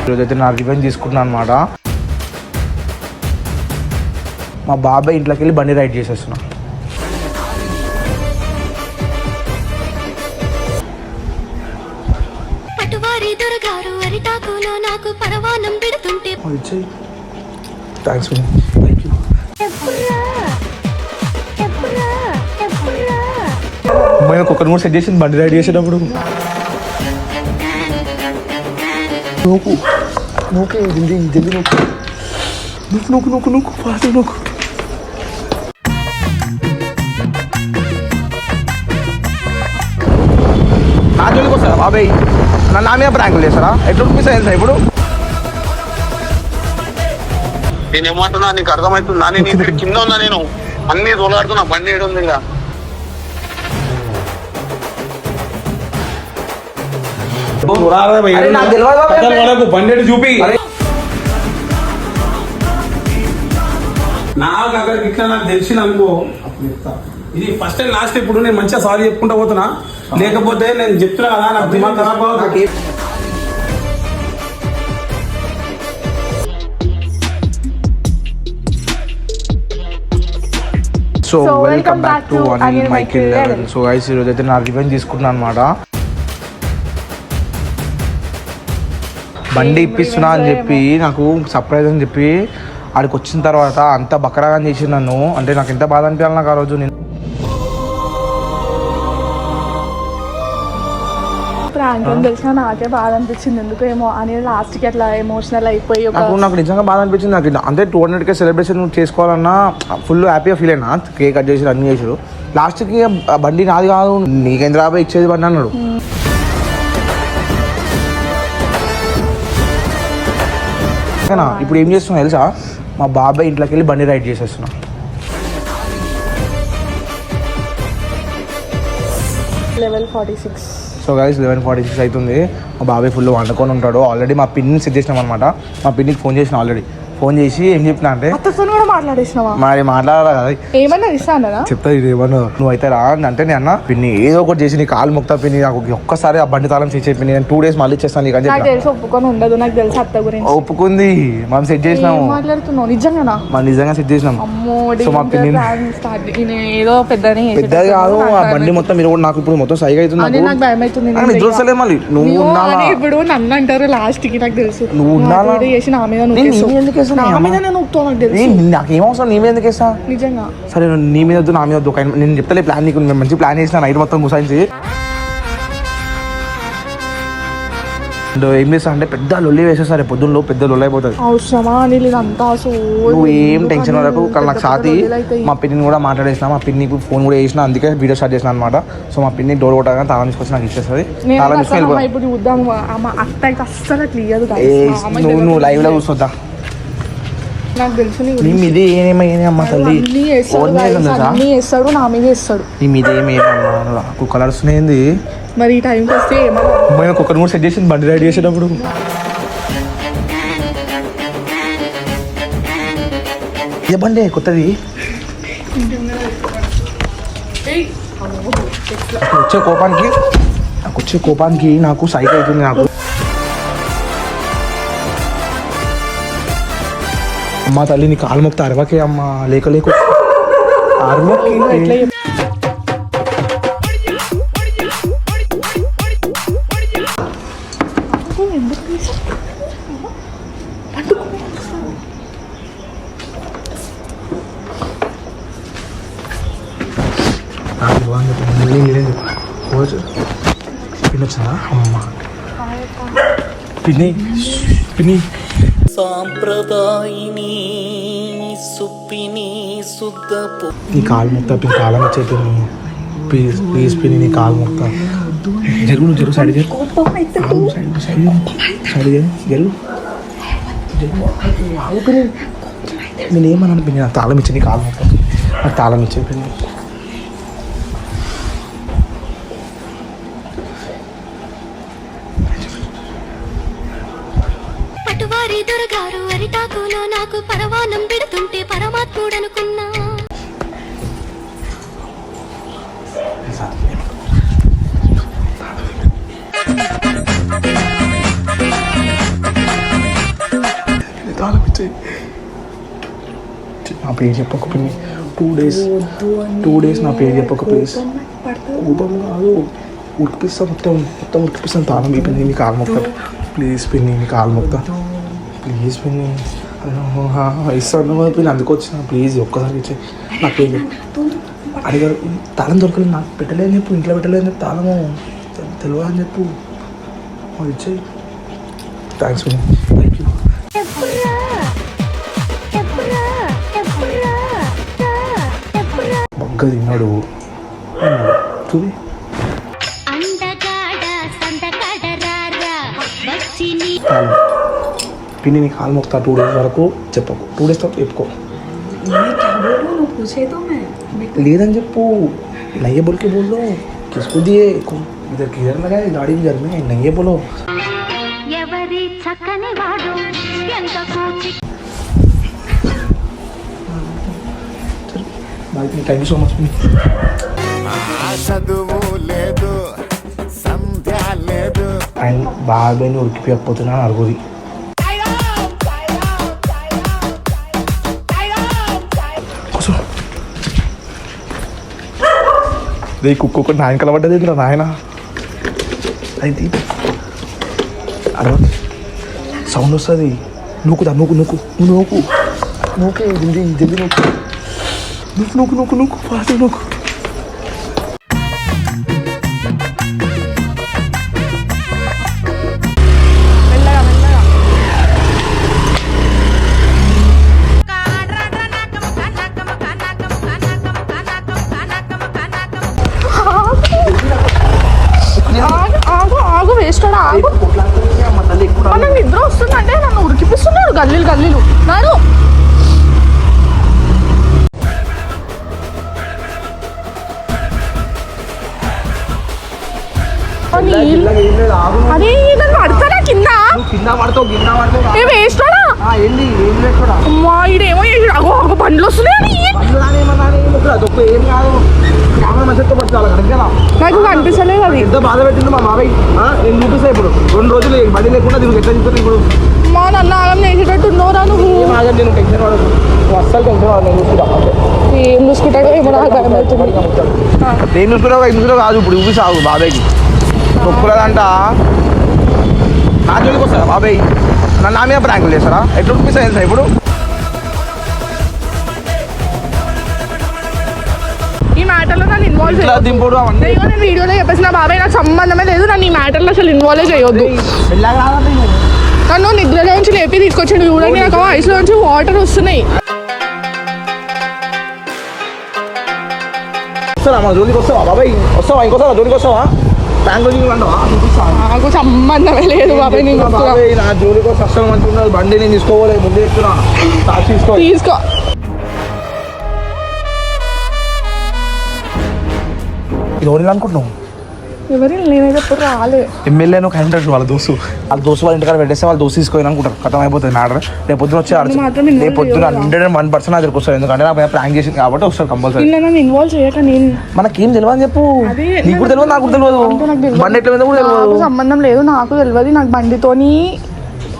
ఈరోజైతే నా రివెంజ్ తీసుకుంటున్నాను అనమాట. మా బాబాయ్ ఇంట్లోకి వెళ్ళి బండి రైడ్ చేసేస్తున్నా. థ్యాంక్స్. అమ్మాయి ఒక్కరు కూడా సెట్ చేసింది బండి రైడ్ చేసేటప్పుడు. నూకు నూకే జల్దీ జల్దీ నూకు నూకు నూకు నూకు నూకు పాట నూకు. నా జోలికి వస్తారా బాబాయ్? నా మీద ప్రాంకులు చేస్తారా? ఎట్లా మిస్ అయింది ఇప్పుడు? నేను ఏమంటున్నా నీకు అర్థమవుతుందా? నేను ఇక్కడ కింద ఉన్నా, నేను అన్ని తోలాడుతున్నా. బండి ఏడు ఉంది ఇంకా. బండి చూపి నాకు అక్కడికి ఇట్లా నాకు తెలిసిన అనుకో ఇది ఫస్ట్ అండ్ లాస్ట్. ఇప్పుడు నేను మంచిగా సారీ చెప్పుకుంటా పోతున్నా, లేకపోతే నేను చెప్తున్నా కదా నాకు దిమాగ్ ఖరాబ్ అవుతుంది. So welcome back to Anil Michael 11. So guys ఈరోజు అయితే నా రివెంజ్ తీసుకుంటున్నాను అనమాట. బండి ఇప్పిస్తున్నా అని చెప్పి నాకు సర్ప్రైజ్ అని చెప్పి ఆడికి వచ్చిన తర్వాత అంత బకరాగా చేసి నన్ను, అంటే నాకు ఎంత బాధ అనిపించాలి నాకు ఆ రోజు. నేను ప్రాంక్ తెలిసిన నాకే బాధ అనిపించింది. ఎందుకు ఏమో అని లాస్ట్కి అట్లా ఎమోషనల్ అయిపోయి నాకు నిజంగా బాధ అనిపించింది. నాకు అంటే 200K సెలబ్రేషన్ చేసుకోవాలన్నా ఫుల్ హ్యాపీగా ఫీల్ అయినా. కేక్ కట్ చేసి అన్ని చేసారు. లాస్ట్కి బండి నాది కాదు, నీకేంద్ర రాబాయ్ ఇచ్చేది బండి అన్నాడు. ఇప్పుడు ఏం చేస్తున్నా తెలుసా? మా బాబాయ్ ఇంట్లోకి వెళ్ళి బండి రైడ్ చేసేస్తున్నా. లెవెల్ 46. సో గైస్ 11:46 అవుతుంది. మా బాబాయ్ ఫుల్ వండుకొని ఉంటాడు. ఆల్రెడీ మా పిన్ని సెట్ చేసినాం అనమాట. మా పిన్నికి ఫోన్ చేసిన ఆల్రెడీ. ఫోన్ చేసి ఏం చెప్పినా అంటే కూడా మాట్లాడేసినావా? మరి మాట్లాడాలి కదా, ఏమన్నా ఇస్తాను చెప్తా. ఇది ఏమన్నా నువ్వు అయితే రా అంటే నేను అన్న పిన్ని ఏదో ఒకటి చేసి నీ కాలు మొక్తా పిన్ని, నాకు ఒక్కసారి ఆ బండి తాళం చేసే పిన్ని, నేను 2 days మళ్ళీ ఇచ్చేస్తాను నీకు అని చెప్పి. తెలిసి ఒప్పుకొని ఉండదు, నాకు తెలుసు అత్త గురించి. ఒప్పుకుంది, మనం సెట్ చేసినాము. మాట్లాడుతున్నావు నిజంగా? మనం నిజంగా సెట్ చేసినాం. సో మా పిన్ని ఏదో పెద్దది కాదు, ఆ బండి మొత్తం మీరు కూడా నాకు ఇప్పుడు మొత్తం సైగా అవుతుంది. నాకు భయం అవుతుంది. నిద్రలే మళ్ళీ నువ్వు ఇప్పుడు నన్ను అంటారు లాస్ట్ కి, నాకు తెలుసు నువ్వు చేసి నా మీద నాకేం అవసరం, నీ మీద ఎందుకు వేస్తా? నిజంగా సరే నీ మీద వద్దు, నా మీద వద్దు. నేను చెప్తలే ప్లాన్, నీకు మంచి ప్లాన్ చేసిన నైట్ మొత్తం గుసాయించి. ఏం చేస్తా అంటే పెద్ద లొల్లి వేసేసారు పొద్దున్నలో, పెద్ద లొల్లి అయిపోతుంది. అవసరమా నువ్వు ఏం టెన్షన్ వరకు నాకు సాతి. మా పిన్నిని కూడా మాట్లాడేసిన, మా పిన్నికి ఫోన్ కూడా చేసిన, అందుకే వీడియో స్టార్ట్ చేసిన అనమాట. సో మా పిన్ని డోర్ కొట్టగా తాళం తీసుకొచ్చి నాకు ఇచ్చేస్తుంది. తాళం తీసుకొని నువ్వు లైవ్ లో కూర్చోద్దా? నాకు తెలుసు నీ మీద ఏమేమమ్మా తల్లి, వేస్తాడు నా మీద వేస్తాడు. నీ మీద ఏమేమమ్మా కుక్కలు అరుస్తున్నాయింది. మరి ఈ టైంకి వస్తే ఏమన్నా కుక్కర్ కూడా సెట్ చేసింది బండి రైడ్ చేసేటప్పుడు. ఏ బండి కొత్తది? వచ్చే కోపానికి నాకు సైట్ అవుతుంది. నాకు అమ్మ తల్లి నీ కాలు మొక్త అరవకే అమ్మ, లేక లేక అరవకి. పిన్నొచ్చిందా అమ్మ? పిన్ని పిన్ని సాంప్రదాయిని సుప్పిని సుద్దపు నీ కాలు మొక్తా పిన్ని, కాలం వచ్చే ప్లీజ్ ప్లీజ్ పిన్ని, నీ కాలు మొక్తా. జరుగు నువ్వు జరుగు, సైడ్ జరుగు, సైడ్ జరుగు. నేను ఏమన్నాను పిన్ని? నాకు తాళం ఇచ్చి నీ కాలు మొక్తా, నాకు తాళం ఇచ్చే పిన్ని. దొరగారు అరిటాకులో నాకు పరవానం పెడుతుంటే పరమాత్ముడనుకున్నా. నా పేరు చెప్పక పిన్ని 2 days నా పేరు చెప్పక ప్లీజ్. ఊపం కాదు, ఉడికిపిస్తా, మొత్తం ఉడికిపిస్తాను. తాళం పిన్ని, నీ కాలు మొక్తా ప్లీజ్ పిన్ని, నీ కాలు మొక్తా ప్లీజ్ పిన్ని. ఇస్తాను పిన్ని, అందుకు వచ్చిన ప్లీజ్ ఒక్కసారి ఇచ్చే. నా పేరు అడిగారు, తాళం దొరకలేదు, నాకు పెట్టలేదని చెప్పు, ఇంట్లో పెట్టలేదని చెప్పు, తాళము తెలియదు అని చెప్పు, ఇచ్చేయి. థ్యాంక్స్ పిన్ని, థ్యాంక్ యూ. బగ్గ తిన్నాడు చూది. పిన్ని నీ కాలు మొక్తా 2 days వరకు చెప్పకు, 2 days తర్వాత చెప్పుకో. లేదని చెప్పు, నయ్యే బోల్కే బోల్లో किसको दिए इधर किधर लगाए गाड़ी में घर में नहीं है बोलो. Thank you so much. And బాబాయ్ని ఉరికిపోతున్నాను అరుగుది. కుక్క ఒకటి నాయన కలబడ్డది ఇందులో నాయన. అయితే అరవ సౌండ్ వస్తుంది, నూకుదా నూకు నూకు నూకు నూకే జల్దీ జల్దీ నూకు నూకు నూకు నూకు నూకు ఫాస్ట్ నూకు. నాకు నిద్ర వస్తుందంటే నన్ను ఉరికిపిస్తున్నాడు గల్లీలు గల్లీలు. నాడు అరే నన్ను పడతానా కింద వేస్తాడా? అమ్మా ఈడేమో అగో అగో బండ్లు వస్తున్నాయి. నాకు కనిపిస్తలేదు అది. ఎంత బాధ పెట్టింది మా బాబాయ్. నేను చూపిస్తా ఇప్పుడు 2 రోజులు బండి లేకుండా దీనికి ఎట్లా చూపిస్తుంది ఇప్పుడు. మా నన్ను ఆగం చేసేటట్టు ఉన్నావురా నువ్వు. నేను టెన్షన్ పడదు, నువ్వు అస్సలు టెన్షన్ పడదు. నేను చూసుకుంటా. ఏం చూసుకుంటాడో ఏమో నాకు భయం అవుతుంది. నేను చూసుకుంటావు కాదు, ఇప్పుడు చూపిస్తావు బాబాయ్కి నొప్పులదంట. నా జోలికి వస్తారా బాబాయ్? నా మీద ప్రాంకులు చేస్తారా? ఎట్లా చూపిస్తా తెలుసా ఇప్పుడు? ఈ మ్యాటర్లో నన్ను ఇన్వాల్వ్ చేయొద్దు. దింపుడు అవన్నీ నేను వీడియోలో చెప్పేసిన బాబాయ్ నాకు సంబంధమే లేదు, నన్ను ఈ మ్యాటర్లో అసలు ఇన్వాల్వ్ చేయొద్దు. నన్ను నిద్రలో నుంచి లేపి తీసుకొచ్చాడు చూడండి, నాకు ఐస్లో నుంచి వాటర్ వస్తున్నాయి. వస్తారా మా జోలికి వస్తావా బాబాయ్? వస్తావా ఇంకోసారి జోలికి వస్తావా? నాకు సంబంధమే లేదు బాబాయ్. నేను నా జోలికి వస్తే అసలు మంచిగా ఉన్నది. బండి నేను తీసుకోవాలి, ముందు చెప్తున్నా. తీసుకో. ఎవరిని అనుకుంటున్నావు? ఎవరి నేనైతే ఎప్పుడు రాలే. ఎమ్మెల్యే ఒక 100 వాళ్ళ దోస్తు వాళ్ళ ఇంటికాడ పెట్టేస్తే వాళ్ళ దోస్తు తీసుకొని అనుకుంటారు. ఖతం అయిపోతుంది మ్యాటర్. రేపు పొద్దున వచ్చి రేపు పొద్దున 101% నా దగ్గరకు వస్తారు. ఎందుకంటే నాకు ప్రాంక్ చేసింది కాబట్టి వస్తారు కంపల్సరీ. ఇన్వాల్వ్ చేయక నేను మనకేం తెలియదు అని చెప్పు. నీకు కూడా తెలియదు, నాకు కూడా తెలియదు. బండి ఎట్లా కూడా తెలియదు. సంబంధం లేదు, నాకు తెలియదు. నాకు బండితోని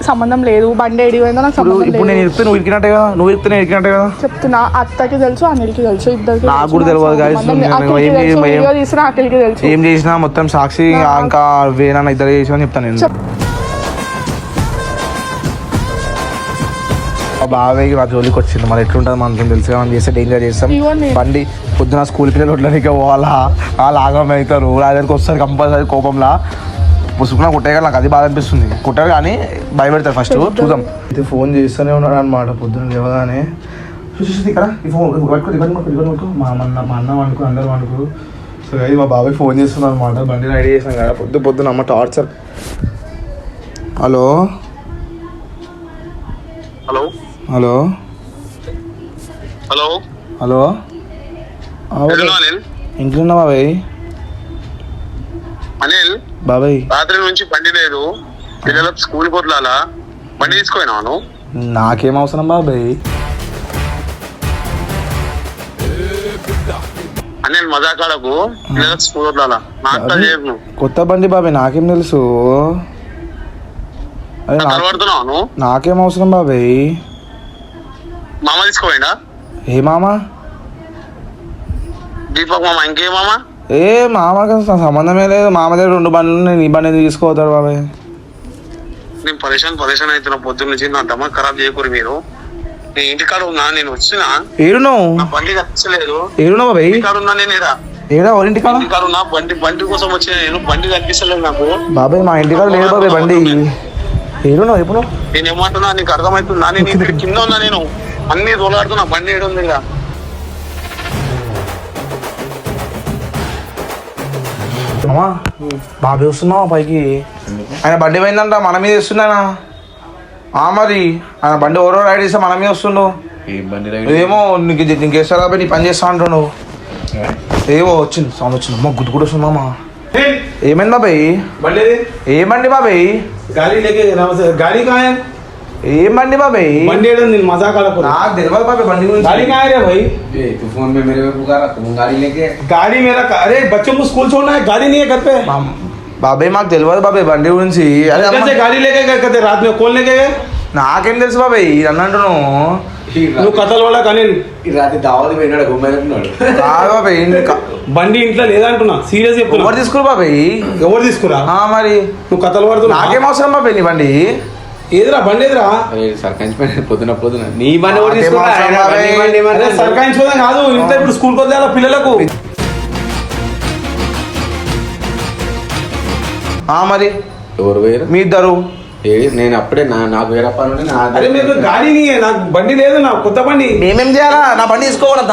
సంబంధం లేదు. బండి ఏడిపోయిందో నాకు సంబంధం లేదు. ఇప్పుడు నేను ఇరికితే నువ్వు ఇరికినట్టే కదా, నువ్వు ఇరికితే నేను ఇరికినట్టే కదా చెప్తున్నా. అత్తకి తెలుసు, అనిల్కి తెలుసు, ఇద్దరికి నాకు కూడా తెలియదు. అఖిల్కి తెలుసు. ఏం చేసినా మొత్తం సాక్షి ఇంకా వేనా ఇద్దరు చేసి అని చెప్తాను నేను. బాబాయ్కి నా జోలికి వచ్చింది, మరి ఎట్లుంటుంది మనకి తెలుసు. మనం చేస్తే డేంజర్ చేస్తాం. బండి పొద్దున స్కూల్ పిల్లలు ఉండడానికి పోవాలా, వాళ్ళు ఆగం అవుతారు. దగ్గరికి వస్తారు కంపల్సరీ కోపంలా. పుసుకున్నా కొట్టే నాకు అది బాధ అనిపిస్తుంది. కొట్టారు కానీ భయపెడతారు. ఫస్ట్ చూద్దాం. అయితే ఫోన్ చేస్తూనే ఉన్నాడు అనమాట పొద్దున్న లేవగానే. చూసి ఇక్కడ ఈ ఫోన్ పట్టుకో మా అన్న వండుకో, అందరూ వండుకో. సో అది మా బాబాయ్ ఫోన్ చేస్తున్నాను అనమాట. బండి రెడీ చేసాం కదా పొద్దున్న అమ్మ torture. Hello hello hello hello hello ఇంట్లో ఉన్నా బాబాయ్. అనిల్ బాబాయ్ రాత్రి నుంచి బండి లేదు, పిల్లలకు స్కూల్ కొట్లాలా, బండి తీసుకుపోయినాను. నాకేం అవసరం బాబాయ్? అనిల్ మజాకాడకు లేదా స్కూల్ వదలాలా నాటకాలు చేయకు నువ్వు. కొత్త బండి బాబాయ్, నాకేం తెలుసు? అరే కనబడుతున్నావు నువ్వు. నాకేం అవసరం బాబాయ్? మామ తీసుకోపోయిందా? ఏ మామ? దీపక్ మామ. ఇంకే మామ? ఏ మామకి అసలు సంబంధమే లేదు. మామ దగ్గర 2 బండ్లు, నేను ఈ బండి ఎందుకు తీసుకోవతాడు బాబాయ్? నేను పరేషాన్ అవుతున్నా పొద్దున్న నుంచి. నా దమ్మ ఖరాబ్ చేయకూరు మీరు. నేను ఇంటికాడ ఉన్నా, నేను వచ్చినా ఏడున్నావు? నా బండి కనిపించలేదు. ఏడున్నావు బాబాయ్? ఇంటికాడ ఉన్నా నేను ఈడ. ఏడా ఇంటికాడ? ఇంటికాడ ఉన్నా, బండి కోసం వచ్చిన నేను. బండి కనిపిస్తలేదు నాకు. బాబాయ్ మా ఇంటికాడ లేదు బాబాయ్ బండి. ఏడున్నావు ఎప్పుడు? నేను ఏమంటున్నా నీకు అర్థమవుతుందా? నేను ఇక్కడ కింద ఉన్నా, నేను అన్ని తోలాడుతున్నా. బండి ఏడు ఉంది ఇక. అమ్మా బాబాయ్ వస్తున్నావా పైకి? ఆయన బండి పోయిందంట, మన మీద వస్తున్నానా? మరి ఆయన బండి ఎవరో రైడ్ చేస్తే మన మీద వస్తుండు. ఏమో నీకు చేస్తా కాబట్టి నీ పని చేస్తా అంటుండు. ఏమో వచ్చింది సౌండ్ వచ్చింది. అమ్మ గుద్దు కూడా వస్తుంది మామ. ఏమైంది బాబాయ్? బండి ఏమండి బాబాయ్? గాలి లేకే గాలి కాయ ఏం బండి బాబాయ్? బండి ఏడు ఉంది మజాక్ ఆడకు. నాకు తెలియదు బాబాయ్ బండి గురించి. गाड़ी कहाँ है रे भाई? तू फोन में मेरे को पुकारा, तुम गाड़ी लेके गाड़ी मेरा अरे बच्चों को स्कूल छोड़ना है, गाड़ी नहीं है घर पे. బాబాయ్ మాకు తెలియదు బాబాయ్ బండి గురించి. అరే అమ్మ, कैसे गाड़ी लेके गए कहते रात में? कौन लेके गए? నాకేం తెలుసు బాబాయ్ అన్నంటును. నువ్వు కథల వాళ్ళ కానీ రాత్రి దావది పోయినాడు, గుమ్మైనట్టున్నాడు. కాదు బాబాయ్ బండి ఇంట్లో లేదంటున్నా, సీరియస్ చెప్తున్నా. ఎవరు తీసుకురు బాబాయ్? ఎవరు తీసుకురా? మరి నువ్వు కథలు పడుతున్నా. నాకేం అవసరం బాబాయ్ నీ బండి? ఏదిరా బండి ఏదిరా? సర్పంచ్ పైన పొద్దున నీ బండి ఎవరు నాకేం తీసుకురా? అవసరం ఆయన బాబాయ్? బండి బండి అరే ఏమన్నా? సర్కాయించుకోదాం కాదు, ఇంట్లో ఇప్పుడు స్కూల్కి వదిలేయాల పిల్లలకు. మరి ఎవరు పోయారు? మీ ఇద్దరు. నేను అప్పుడే నాకు వేరే పని ఉంటే అరే మీకు గాడి నీ, నాకు బండి లేదు, నా కొత్త బండి. మేమేం చేయాలా? నా బండి తీసుకోవాలి.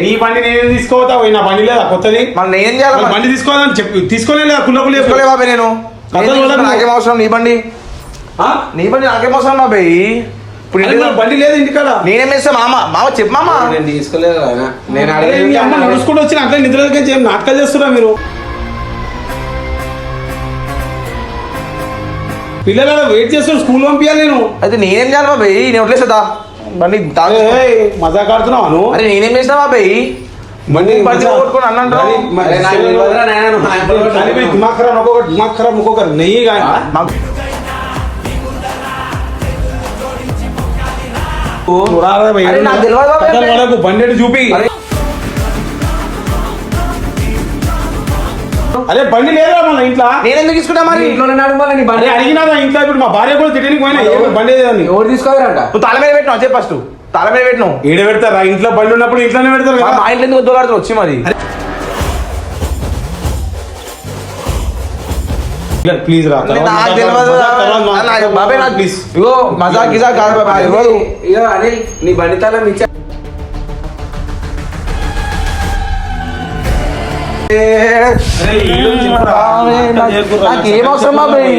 నీ బండి నేను తీసుకోవద్దా? నా బండి లేదా కొత్తది? మరి నేనేం చేయాలి? మరి బండి తీసుకోవాలని చెప్పి తీసుకోలే కుల్లకులు తీసుకోలే బాబాయ్ నేను. కథలు పడకు. నాకేం అవసరం నీ బండి? నీ బండి నాకేం అవసరం బాబాయ్? ఇప్పుడు ఇంటికి బండి లేదు ఇంటికాడ. నేనేం చేస్తా మామ? మామ చెప్పు మామ. నేను తీసుకోలేదు ఆయన. నేను అరే, మీ అమ్మ నడుచుకుంటూ వచ్చిన అట్లా నిద్రలకి ఏం నాటకాలు చేస్తున్నా మీరు? పిల్లలు వెయిట్ చేస్తారు, స్కూల్ పంపించాలి నేను. అయితే నేనేం చేయాలి బాబాయ్? నేను వదిలేసేదా బండి తాగే? మజా కాడుతున్నావు నువ్వు. అరే నేనేం చేసినా బాబాయ్? బండి కొట్టుకొని అన్నాడు. దిమాగ్ ఖరాబ్ ఒక్కొక్కరు నెయ్యి నాకు తెలియదు బాబాయ్. బండి చూపి. అరే బండి లేదా మన ఇంట్లో? నేను ఎందుకు తీసుకుంటా మరి? ఇంట్లోనే నడవాలి నీ బండి. అరే అడిగినా ఇంట్లో ఇప్పుడు మా భార్య కూడా తిట్టడానికి పోయినా బండి లేదని. ఎవరు తీసుకోవాలంట? నువ్వు తల మీద పెట్టినావు చెప్పు ఫస్ట్. తల మీద పెట్టినావు. ఈడ పెడతారా? ఇంట్లో బండి ఉన్నప్పుడు ఇంట్లోనే పెడతారు కదా. మా ఇంట్లో ఎందుకు దూరాడుతూ వచ్చి మరి? ప్లీజ్ రా. నాకు తెలియదు బాబాయ్. నాకు ప్లీజ్ ఇగో మజాక్ గిజాక్ కాదు బాబాయ్. ఇవ్వదు. ఇగో అనిల్ నీ బండి తాళం ఇచ్చా. నాకేం అవసరం బాబాయ్?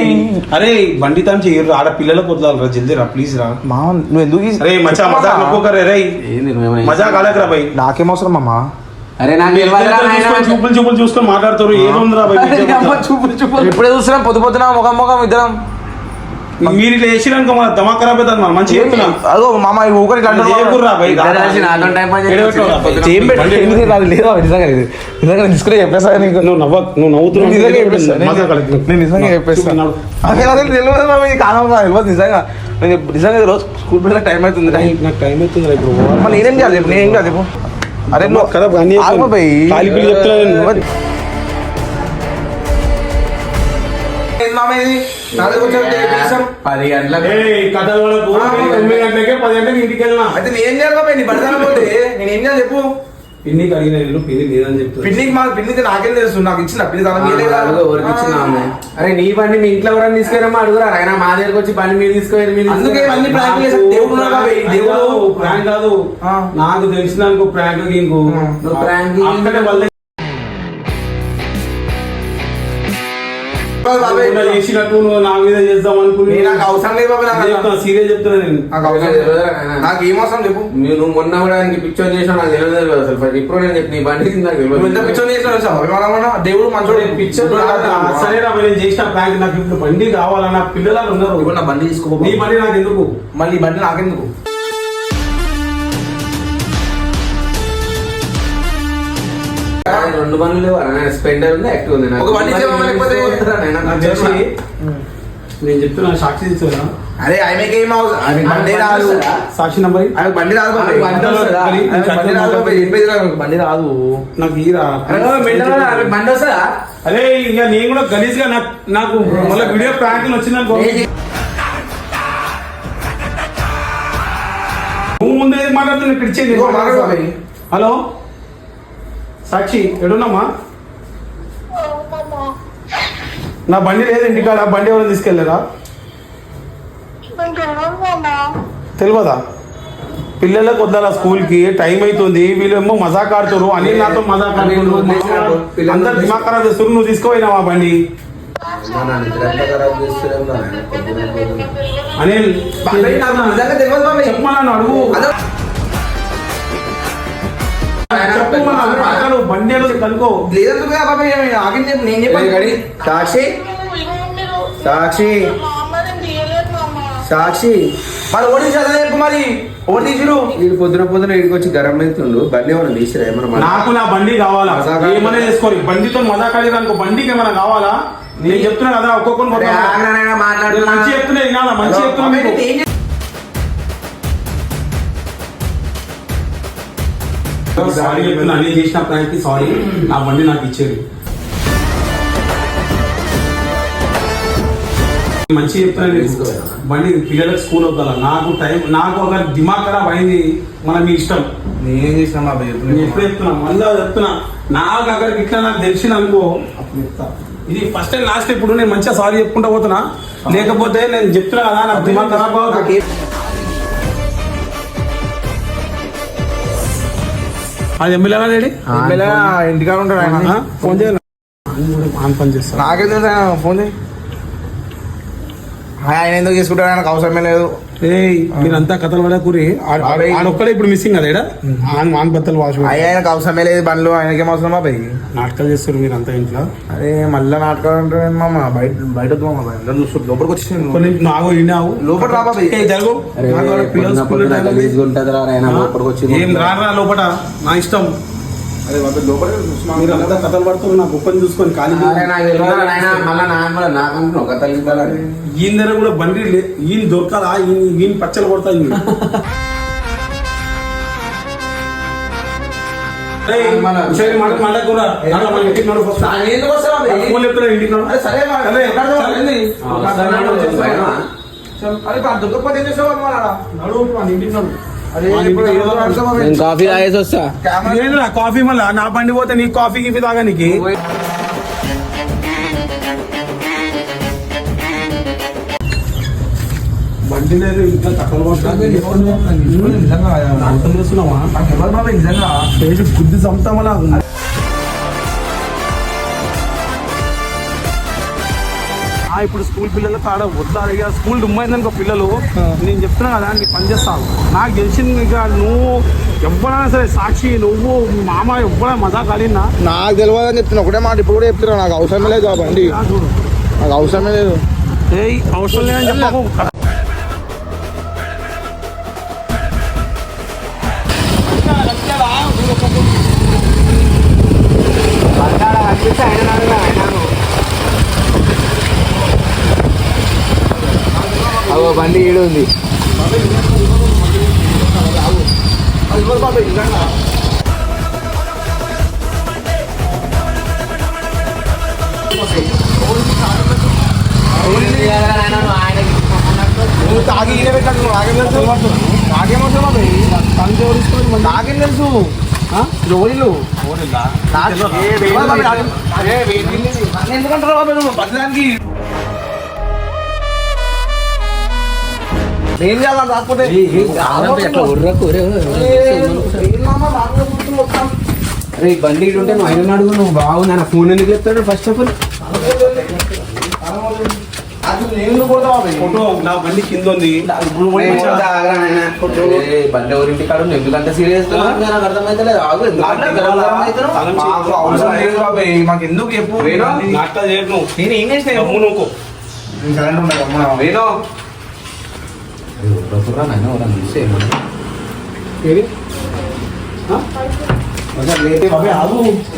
అరే బండి తాను చేయరు, ఆడ పిల్లలకు వదలాలి రా, జల్దీ రా ప్లీజ్ రా. మా నువ్వు ఎందుకు అరే మచ్చా మజా నొక్కోకరే రే, మజా కాలేకరా భయ్. నాకేం అవసరం అమ్మా? అరే నాకు చూపులు చూసుకొని మాట్లాడుతారు. ఏముందిరా భయ్? ఇప్పుడే చూస్తున్నాం పొద్దు పొద్దున ముఖం ముఖం ఇద్దరం. మీరు ఇట్లా చేసినాక మన దమా ఖరాబ్ అవుతుంది. మనం మంచిగా చెప్తున్నాం. అదో మామ ఊకని చేయకుర్రా భయ్. నిజంగా తీసుకునే చెప్పేసా నీకు? నువ్వు నవ్వుతున్నావు. నిజంగా చెప్పేస్తా. నేను నిజంగా చెప్పేస్తాను. అదే అదే తెలియదు కాలం తెలియదు నిజంగా. నేను నిజంగా రోజు స్కూల్ పిల్లల టైం అవుతుంది. నాకు టైం అవుతుంది ఇప్పుడు. మరి నేనేం చేయాలి చెప్పు? నేనేం కాదు చెప్పు. అరే నువ్వు కదా పిల్లలు చెప్తున్నా. పది గంటలకు కథల వరకు 9 గంటలకే 10 గంటలకు ఇంటికి వెళ్ళినా. అయితే నేనేం చేయాలి బాబాయ్? నీ బడిదాన పోతే నేనేం చేయాలి చెప్పు? పిన్నికి అడిగిన నేను పిన్ని లేదని చెప్తాను. పిన్నికి మా పిన్నికి నాకేం తెలుసు? నాకు ఇచ్చిన పిన్ని దాని ఎవరికి ఇచ్చినాము? అరే నీ బండి మీ ఇంట్లో ఎవరైనా తీసుకెళ్ళమా అడుగురా. అయినా మా దగ్గరకు వచ్చి బండి మీరు తీసుకోవాలి. అందుకే అన్ని ప్రాంక్ చేసాం. దేవుడు ప్రాంక్ కాదు, నాకు తెలిసిన అనుకో ప్రాంక్ ఇంకో ప్రాంక్ అక్కడే వాళ్ళ చేసినట్టు నువ్వు నా మీద చేద్దాం అనుకుని. నాకు అవసరం లేదు బాబాయ్. సీరియస్ చెప్తున్నా నేను. నాకు ఏం అవసరం చెప్పు? నువ్వు మొన్న కూడా పిక్చర్ చేసావు, నాకు తెలియదు అసలు. ఇప్పుడు నేను చెప్పి నీ బండి నాకు తెలియదు. పిక్చర్ చేసిన దేవుడు మంచోడు. పిక్చర్ సరేనా నేను చేసిన ప్రాంక్. నాకు ఇప్పుడు బండి కావాలన్నా పిల్లలు ఉన్నారు. నా బండి తీసుకో. నీ బండి నాకు ఎందుకు? మళ్ళీ బండి నాకెందుకు? రెండు బండ్లు లేవు స్పెండర్ ఉంది యాక్టివ్ ఉంది ఒక బండి ఇచ్చేవా లేకపోతే? నాకు తెలిసి నేను చెప్తున్నా సాక్షి తీసుకురా. అరే ఆమెకి ఏం అవసరం బండి రాదు సాక్షి నంబర్ ఆమె బండి రాదు బాబాయ్. బండి రాదు బాబాయ్. చెప్పేది రాదు, బండి రాదు. నాకు ఈరా బండి వస్తుందా? అరే ఇక నేను కూడా గలీజ్ గా నాకు మళ్ళీ వీడియో ప్రాంకులు వచ్చిందనుకో నువ్వు ముందే మాట్లాడుతున్నా ఇక్కడ ఇచ్చేది. హలో సాక్షి ఎడున్నామా? నా బండి లేదు ఇంటికాడ, బండి ఎవరైనా తీసుకెళ్ళారా? తెలియదా? పిల్లలకు వద్దారా స్కూల్కి, టైం అవుతుంది, వీళ్ళేమో మజాక్ ఆడుతారు అని నాతో మజాక్ ఆడుతున్నారు, అందరు దిమాగ్ ఖరాబ్ చేస్తారు. నువ్వు తీసుకోపోయినావా బండి? అనిల్ చెప్పమన్నాను అడుగు, చెప్పమన్నాను బండి అనేది కనుకో. సాక్షి సాక్షి సాక్షి మరి ఓడి చదివా చెప్పు, మరి ఓడి తీసుడు. వీడు పొద్దున ఇడికి వచ్చి గరం అవుతుండు. బండి ఏమైనా తీసిరా? ఏమన్నా నాకు నా బండి కావాలా, ఏమైనా చేసుకోవాలి. బండితో మజాక్ ఆడేది అనుకో, బండికి ఏమైనా కావాలా? నేను చెప్తున్నా కదా ఒక్కొక్కరు మాట్లాడు. మంచి చెప్తున్నా వినాలా? మంచి చెప్తున్నా మీకు. సారీ చెప్తున్నా, నేను చేసిన ప్రాంక్ సారీ. నా బండి నాకు ఇచ్చేది. మంచి చెప్తున్నా, బండి పిల్లలకు స్కూల్ అవుతా. నాకు టైం, నాకు ఒక దిమాగ్ ఖరాబ్ అయింది. మన మీ ఇష్టం. నేనేం చేసిన ఎప్పుడు చెప్తున్నా, మళ్ళా చెప్తున్నా, నాకు అక్కడికి ఇట్లా నాకు తెలిసిన అనుకో అప్పుడు చెప్తా. ఇది ఫస్ట్ అండ్ లాస్ట్. ఇప్పుడు నేను మంచిగా సారీ చెప్పుకుంటా పోతున్నా, లేకపోతే నేను చెప్తున్నా కదా నాకు దిమాగ్ ఖరాబ్ అవుతుంది. అది ఎమ్మెల్యే రెడీ ఇంటికాడ ఉంటాడు ఆయన. ఫోన్ చేయాలి, ఆన్ పని చేస్తా. నాకేందుకు ఫోన్ చేయి. ఆయన ఎందుకు చేసుకుంటాడు, ఆయనకు అవసరమే లేదు. మీరంతా కథలు పడకూరి. ఆడొక్కడే ఇప్పుడు మిస్సింగ్ కదా ఇక్కడ. ఆన్ బత్తలు వాష్ ఆయనకు అవసరమే లేదు బండ్లు, ఆయనకేం అవసరమా పోయి నాటకాలు చేస్తారు మీరంతా ఇంట్లో. అదే మళ్ళీ నాటకాలు అంటే మామ బయట బయట చూస్తారు. లోపలికి వచ్చి కొన్ని నాగో విన్నావు లోపల రాబా జరుగు. ఏం రారా లోపల, నా ఇష్టం. మీరు అంతా కథలు పడుతున్నారు, నా గొప్పని చూసుకొని ఖాళీ. ఈయన దగ్గర కూడా బండి ఈయన దొరకాలా? ఈయన పచ్చలు కొడతా. కాఫీ తాగేసి వస్తా. కాఫీ మళ్ళా నా బండి పోతే నీ కాఫీ గిఫీ తాగా నీకు. బండి లేదు ఇంకా తక్కువ అర్థం చేస్తున్నావా? నిజంగా గుద్ది చంపుతామలా. ఇప్పుడు స్కూల్ పిల్లలు కాడ వద్దారు. ఇక స్కూల్ డుమ్మైందనుకో పిల్లలు, నేను చెప్తున్నా కదా నీ పని చేస్తాను. నాకు తెలిసింది ఇక నువ్వు ఎవ్వరైనా సరే సాక్షి, నువ్వు మీ మామ ఎవ్వరైనా మజా కలిగినా నాకు తెలియదు అని చెప్తున్నా. ఒకటే మాట ఇప్పుడు కూడా చెప్తున్నా, నాకు అవసరమే లేదు ఆ బండి, నాకు అవసరమే లేదు. అవసరం లేదని చెప్పకు. బండి ఈడు ఉంది. తాగి పెట్టాను. నాకేం తెలుసు రోజులు ఎందుకంటారు బాబు నువ్వు బతడానికి? ఏం చేయాలి కాకపోతే బండి ఉంటే నువ్వు ఆయన అడుగు. నువ్వు బాగు నా ఫోన్ ఎందుకు చెప్తాడు? ఫస్ట్ ఆఫ్ ఆల్ ఫోటో నా బండి కింద ఉంది. బండి ఎవరింటి కాడు ఎందుకంత సీరియస్ అర్థమైతే లేదు. మాకు ఎందుకు చెప్పు. నాటకాలు చేయకు. నేను ఏం చేసిన నువ్వు వేణు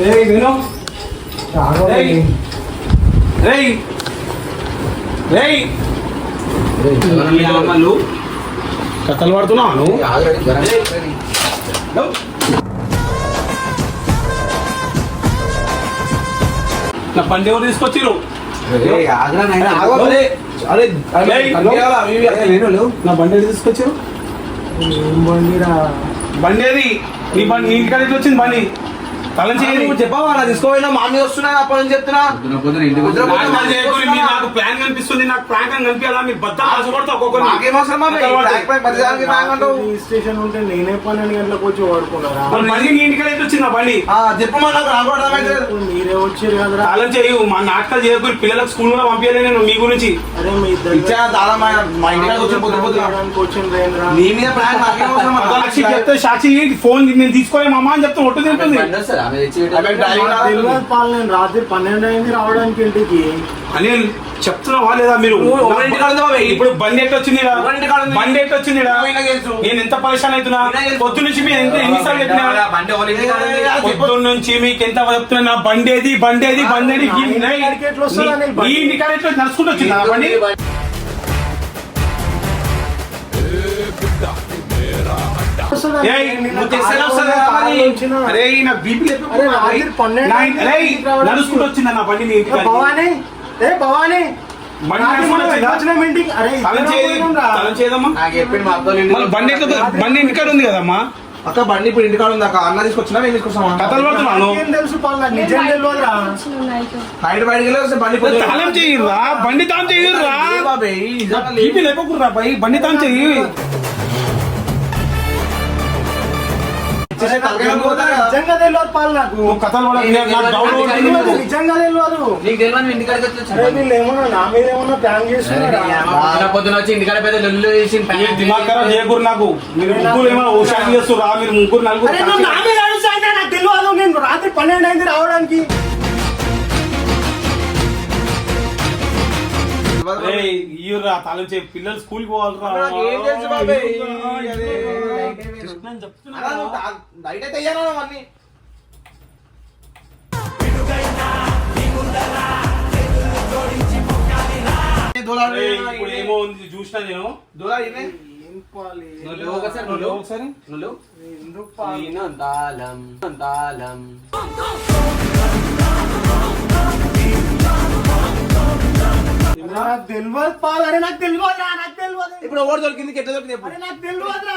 ఏయ్ విను రేయ్ రేయ్ రేయ్ వాళ్ళు కథలు పడుతున్నాను నా బండి ఎవరు తీసుకొచ్చిరు నా బండి ఎవరు తీసుకొచ్చారు బండి ఏది నీ బండి నీ ఇంటికాడ ఎట్లా వచ్చింది బండి తలం చేయదు చెప్పవా తీసుకోపోయినా మా మీద వస్తున్నా అప్పటి నుంచి చెప్తున్నా నాకు ప్లాన్ కనిపిస్తుంది నాకు ప్లాన్ కనిపించాలా మీరు బద్ద ఆశపడతా ఒక్కొక్కరు స్టేషన్ ఉంటే నేనే 12 గంటలకు వచ్చి వాడుకున్నారా బండి నీ ఇంటికాడ ఎట్లా వచ్చింది నా బండి చెప్పమా మీరే వచ్చారు కదరా తాళం చేయు మా నాటకాలు చేయకూడదు పిల్లలకు స్కూల్ కూడా పంపించలే నేను మీ గురించి అరే మీ ఇద్దరు మా ఇంటికి వచ్చిండ్రేంద్రా నీ మీద ప్లాన్ సాక్షి చెప్తే సాక్షి ఫోన్ నేను తీసుకోలే మా అమ్మ అని చెప్తే ఒట్టు తింటుంది తెలియదు పాలు నేను రాత్రి 12 అయింది రావడానికి ఇంటికి అనిల్ చెప్తున్నావా లేదా మీరు ఇప్పుడు బండి ఎట్లా వచ్చింది బండి ఎట్లా వచ్చింది నేను ఎంత పరిశాన్ అవుతున్నా పొద్దు నుంచి మీరు ఎంత ఎన్నిసార్లు చెప్పినా పొద్దు నుంచి మీకు ఎంత చెప్తున్నా నా బండేది బండేది బండేది ఈ ఇంటికాడ ఎట్లా నడుచుకుంటూ వచ్చింది నా బండి అరే నాకు బీపీ నడుచుకుంటూ వచ్చింది నా బండి నీ ఇంటికాడ భవానీ ఏ భవానీ బండి ఇంటికాడ ఉంది కదమ్మా అక్క బండి ఇప్పుడు ఇంటికాడ ఉంది అక్క అన్న తీసుకొచ్చినా నేను తీసుకొస్తాను కథలు పడుతున్నాను తెలుసు పాల నిజం తెలియదురా నైట్ బయటకి వెళ్ళి బండి తాళం చేయరా బండి తాళం చేయరా బీపీ లేపకుర్రా బై బండి తాళం చెయ్యి నిజంగా తెలియదు పాలు నాకు కథలు నిజంగా తెలియదు నీకు తెలియదు ఇంటికాడికి వచ్చి అరే వీళ్ళు ఏమన్నా నా మీద ఏమన్నా ప్లాన్ చేస్తున్నారా పొద్దున వచ్చి ఇంటికాడ పెద్ద లొల్లు చేసి దిమాగ్ ఖరాబ్ చేయకూడదు నాకు మీరు ముగ్గురు ఏమైనా హుషారు చేస్తురా మీరు ముగ్గురు నలుగురు నా మీద అడుగుతా నాకు తెలియదు నేను రాత్రి 12 అయింది రావడానికి ఇయ్యురా తాళం చేయి పిల్లలు స్కూల్కి పోవాలరా చెప్తున్నా ఇప్పుడు ఏమో ఉంది చూసినా నేను ఒకసారి నాకు తెలియదు పాలు అరే నాకు తెలియదు నాకు తెలియదు ఇప్పుడు ఎవరు దొరికింది ఎట్లా దొరికింది అరే నాకు తెలియదురా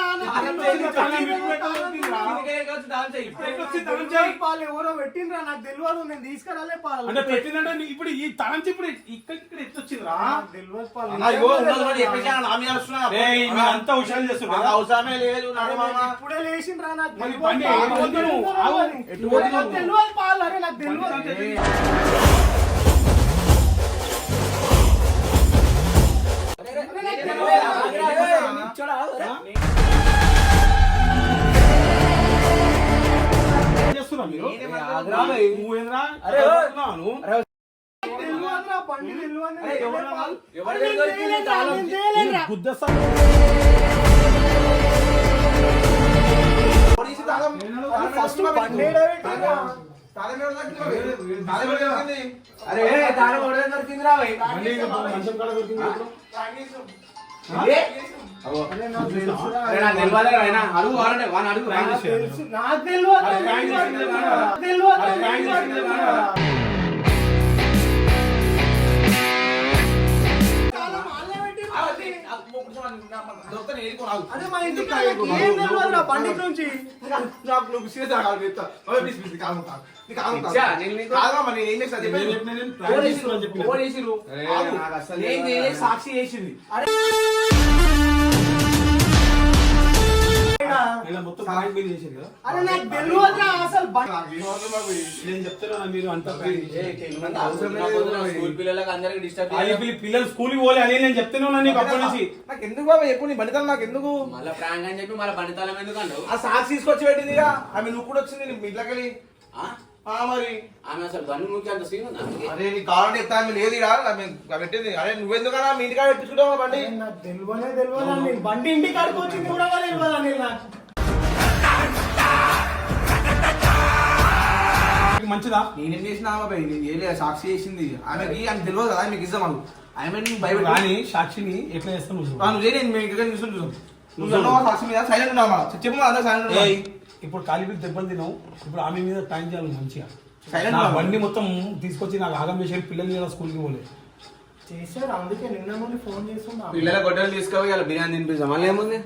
పాలు ఎవరో పెట్టిండ్రా నాకు తెలియదు నేను తీసుకురాలే పాలు అంటే పెట్టిందంటే ఇప్పుడు ఈ తనం ఇప్పుడు ఇక్కడ ఎట్లా వచ్చిందిరా తెలియదు పాలు మీరు అంతా హుషారు చేస్తున్నారు అవసరమే లేదు ఇప్పుడే లేచిండ్రా నాకు మరి బండి తెలియదు పాలు అరే నాకు తెలియదు చేస్తున్నా మీరు నువ్వేంద్రా గుద్దస్తా ఫస్ట్ బండి నుంచి సాక్షి చేసింది మొత్తం చేసింది కదా అరే నాకు తెలియదురా అసలు నేను చెప్తున్నా మీరు అంతా పిల్లలు స్కూల్కి పోలే అని నేను చెప్తున్నా నీకు అప్పటి నుంచి నాకు ఎందుకు బాబా ఎప్పుడు నీ బండితాలు నాకు ఎందుకు మళ్ళీ ప్రాంక్ అని చెప్పి మళ్ళీ బండితాళం ఎందుకు అంటావు ఆ సాక్షి తీసుకొచ్చి పెట్టిందిగా ఆమె నువ్వు కూడా వచ్చింది నీ ఇంట్లోకి మరి ఆమె అసలు బండి ముఖ్య అంత సీన్ ఉందా అరే నీ కావాలంటే చెప్తా ఆమె లేదు పెట్టింది అరే నువ్వెందుకన్నా మీ ఇంటికాడ పెట్టించుకుంటావా బండి నాకు తెలియదు బండి ఇంటి కాడికి వచ్చింది కూడా తెలియదు నాకు మంచిదా? నేనేం చేసిన బాబాయ్, నేను చేయలే, సాక్షి చేసింది. ఆమెకి ఆమె తెలియదు కదా, మీకు ఇస్తాం మాకు. ఆమె భయపెట్టి కానీ సాక్షిని ఎట్లా చేస్తాను నువ్వు చేయలేదు, మేము ఇక్కడ చూసాం. నువ్వు అన్నావా సాక్షి మీద సైలెంట్ ఉన్నావా? చెప్పు అందరూ సైలెంట్. ఇప్పుడు ఖాళీ మీద దెబ్బలు తిన్నావు, ఇప్పుడు ఆమె మీద ప్లాన్ చేయాలి మంచిగా. సైలెంట్ నా బండి మొత్తం తీసుకొచ్చి నాకు ఆగం చేసి పిల్లలు ఇలా స్కూల్కి పోలేదు. చేశారు, అందుకే నిన్న నుండి ఫోన్ చేస్తున్నా. పిల్లల గొడ్డలు తీసుకోవాలి, బిర్యానీ తినిపిస్తాం, మళ్ళీ ఏముంది?